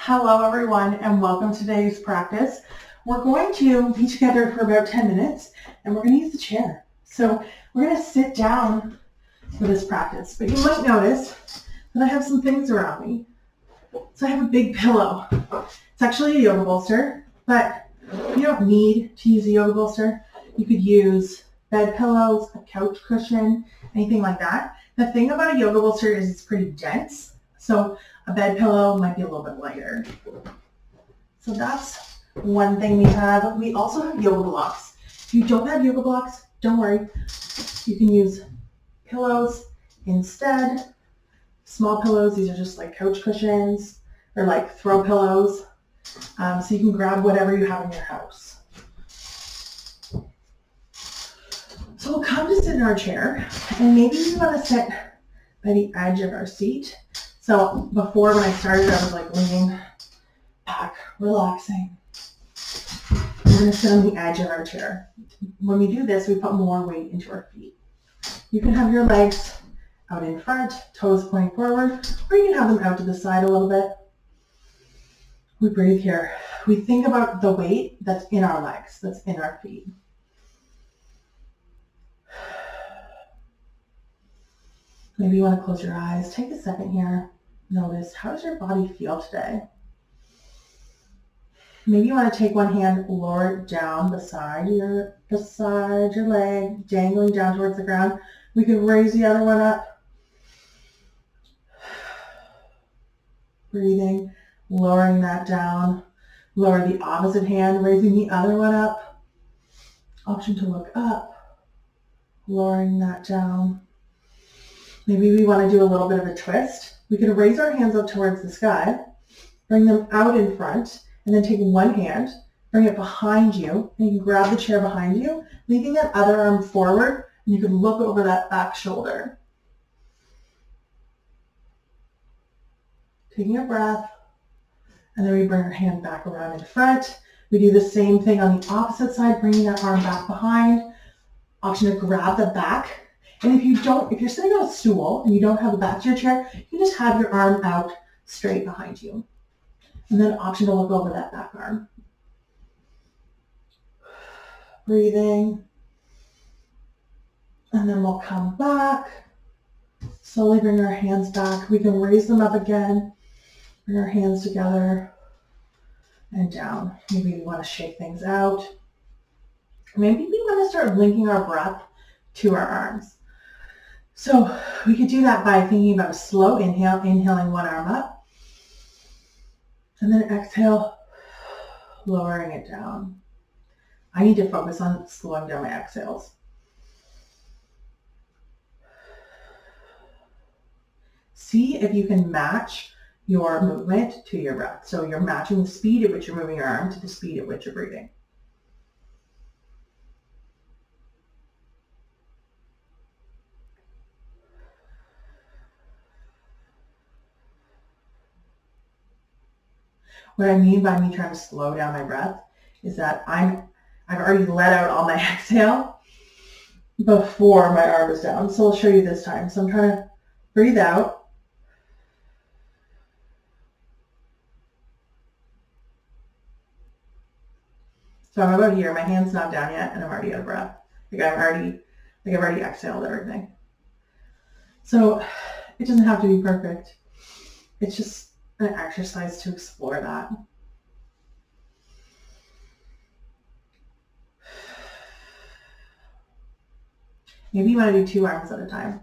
Hello everyone and welcome to today's practice. We're going to be together for about 10 minutes and we're going to use the chair. So we're going to sit down for this practice, but you might notice that I have some things around me. So I have a big pillow. It's actually a yoga bolster, but you don't need to use a yoga bolster. You could use bed pillows, a couch cushion, anything like that. The thing about a yoga bolster is it's pretty dense. So a bed pillow might be a little bit lighter. So that's one thing we have. We also have yoga blocks. If you don't have yoga blocks, don't worry. You can use pillows instead. Small pillows, these are just like couch cushions or like throw pillows. So you can grab whatever you have in your house. So we'll come to sit in our chair and maybe we want to sit by the edge of our seat. So before when I started, I was like leaning back, relaxing. We're going to sit on the edge of our chair. When we do this, we put more weight into our feet. You can have your legs out in front, toes pointing forward, or you can have them out to the side a little bit. We breathe here. We think about the weight that's in our legs, that's in our feet. Maybe you want to close your eyes. Take a second here. Notice, how does your body feel today? Maybe you want to take one hand, lower it down beside your leg, dangling down towards the ground. We can raise the other one up. Breathing, lowering that down. Lower the opposite hand, raising the other one up. Option to look up, lowering that down. Maybe we want to do a little bit of a twist. We can raise our hands up towards the sky, bring them out in front, and then take one hand, bring it behind you, and you can grab the chair behind you, leaving that other arm forward, and you can look over that back shoulder. Taking a breath, and then we bring our hand back around in front. We do the same thing on the opposite side, bringing that arm back behind. Option to grab the back. And if you're sitting on a stool and you don't have the back to your chair, you can just have your arm out straight behind you. And then option to look over that back arm. Breathing. And then we'll come back. Slowly bring our hands back. We can raise them up again. Bring our hands together and down. Maybe we want to shake things out. Maybe we want to start linking our breath to our arms. So we could do that by thinking about a slow inhale, inhaling one arm up, and then exhale, lowering it down. I need to focus on slowing down my exhales. See if you can match your movement to your breath. So you're matching the speed at which you're moving your arm to the speed at which you're breathing. What I mean by me trying to slow down my breath is that I've already let out all my exhale before my arm is down. So I'll show you this time. So I'm trying to breathe out. So I'm about here. My hand's not down yet, and I'm already out of breath. I've already exhaled everything. So it doesn't have to be perfect. It's just an exercise to explore that. Maybe you want to do 2 arms at a time.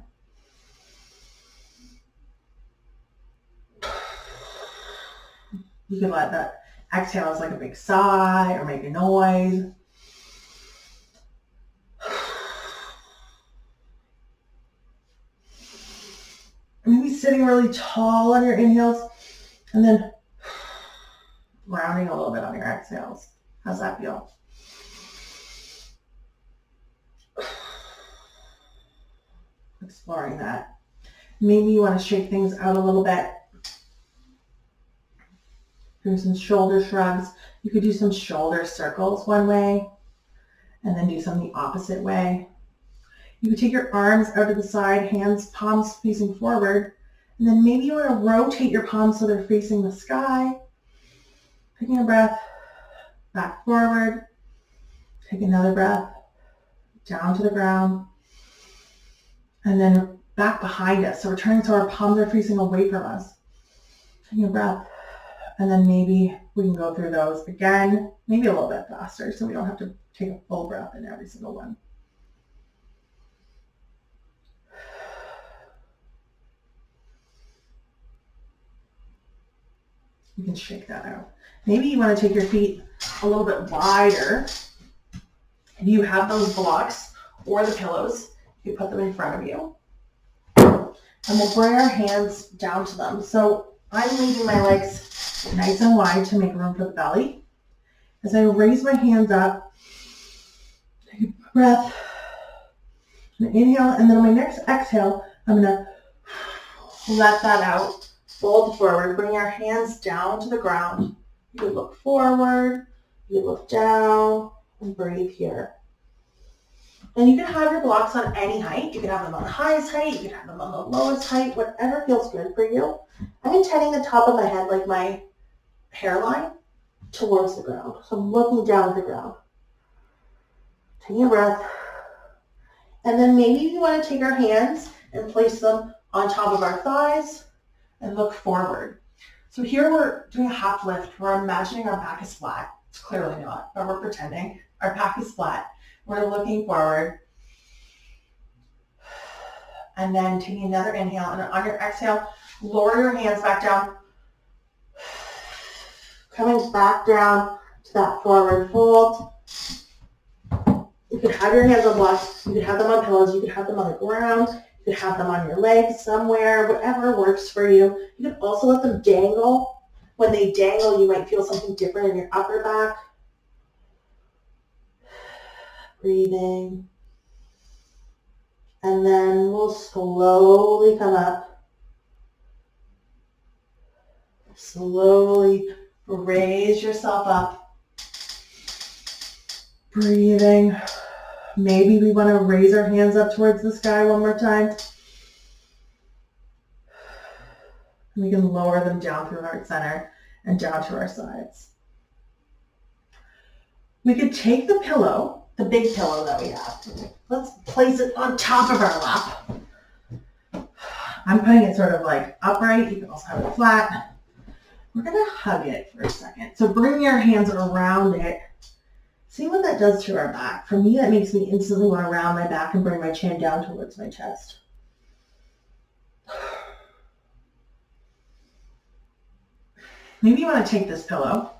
You can let that exhale as like a big sigh or make a noise. Maybe sitting really tall on your inhales and then rounding a little bit on your exhales. How's that feel? Exploring that. Maybe you want to shake things out a little bit. Do some shoulder shrugs. You could do some shoulder circles one way and then do some the opposite way. You could take your arms out to the side, hands, palms facing forward, and then maybe you want to rotate your palms so they're facing the sky. Taking a breath, back forward. Take another breath, down to the ground. And then back behind us. So we're turning so our palms are facing away from us. Taking a breath. And then maybe we can go through those again, maybe a little bit faster so we don't have to take a full breath in every single one. You can shake that out. Maybe you want to take your feet a little bit wider. If you have those blocks or the pillows, you put them in front of you. And we'll bring our hands down to them. So I'm leaving my legs nice and wide to make room for the belly. As I raise my hands up, take a breath, and inhale, and then on my next exhale, I'm going to let that out, fold forward, bring our hands down to the ground. You can look forward, you look down, and breathe here. And you can have your blocks on any height. You can have them on the highest height, you can have them on the lowest height, whatever feels good for you. I'm intending the top of my head, like my hairline, towards the ground. So I'm looking down at the ground. Taking a breath. And then maybe you want to take our hands and place them on top of our thighs and look forward. So here we're doing a half lift. We're imagining our back is flat. It's clearly not, but we're pretending. Our back is flat. We're looking forward. And then taking another inhale. And on your exhale, lower your hands back down. Coming back down to that forward fold. You could have your hands on blocks. You could have them on pillows. You could have them on the ground. You could have them on your legs somewhere, whatever works for you. You could also let them dangle. When they dangle, you might feel something different in your upper back. Breathing. And then we'll slowly come up. Slowly raise yourself up. Breathing. Maybe we want to raise our hands up towards the sky one more time. And we can lower them down through heart center and down to our sides. We could take the pillow, the big pillow that we have. Let's place it on top of our lap. I'm putting it sort of like upright. You can also have it flat. We're going to hug it for a second. So bring your hands around it. See what that does to our back. For me, that makes me instantly want to round my back and bring my chin down towards my chest. Maybe you want to take this pillow,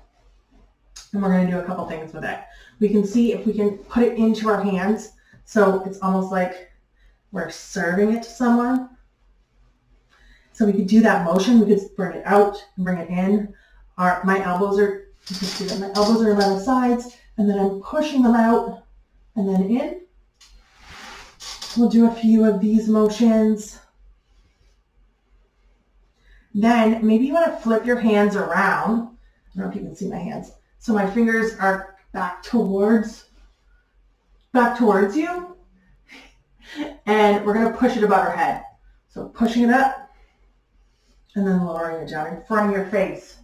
and we're going to do a couple things with it. We can see if we can put it into our hands, so it's almost like we're serving it to someone. So we could do that motion. We could bring it out and bring it in. My elbows are, you can see that my elbows are around the sides, and then I'm pushing them out and then in. We'll do a few of these motions. Then maybe you want to flip your hands around. I don't know if you can see my hands. So my fingers are back towards you. And we're going to push it above our head. So pushing it up and then lowering it down in front of your face.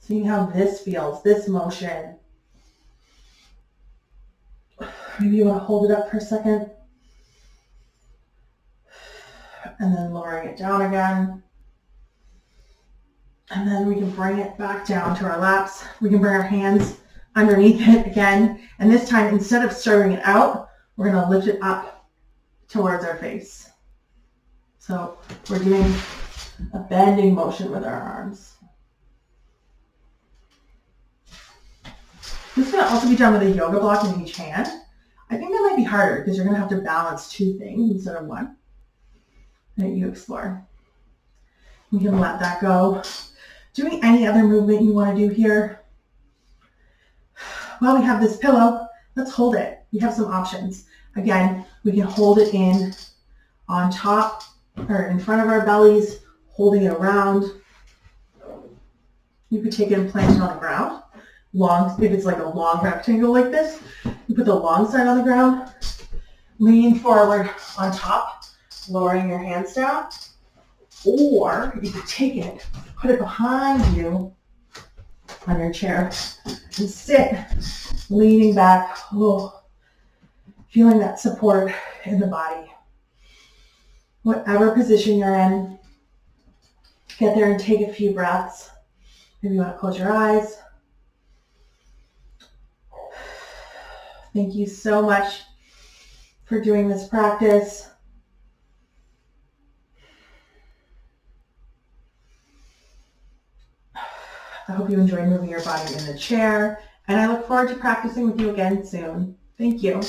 Seeing how this feels, this motion. Maybe you want to hold it up for a second. And then lowering it down again. And then we can bring it back down to our laps. We can bring our hands underneath it again. And this time, instead of serving it out, we're going to lift it up towards our face. So we're doing a bending motion with our arms. This is going to also be done with a yoga block in each hand. I think that might be harder because you're going to have to balance two things instead of one. And you explore. You can let that go. Doing any other movement you want to do here. While we have this pillow, let's hold it. We have some options. Again, we can hold it in on top or in front of our bellies, holding it around. You could take it and plant it on the ground. Long, if it's like a long rectangle like this, you put the long side on the ground, lean forward on top, lowering your hands down. Or you could take it, put it behind you on your chair, and sit leaning back, feeling that support in the body. Whatever position you're in, get there and take a few breaths. Maybe you want to close your eyes. Thank you so much for doing this practice. I hope you enjoyed moving your body in the chair, and I look forward to practicing with you again soon. Thank you.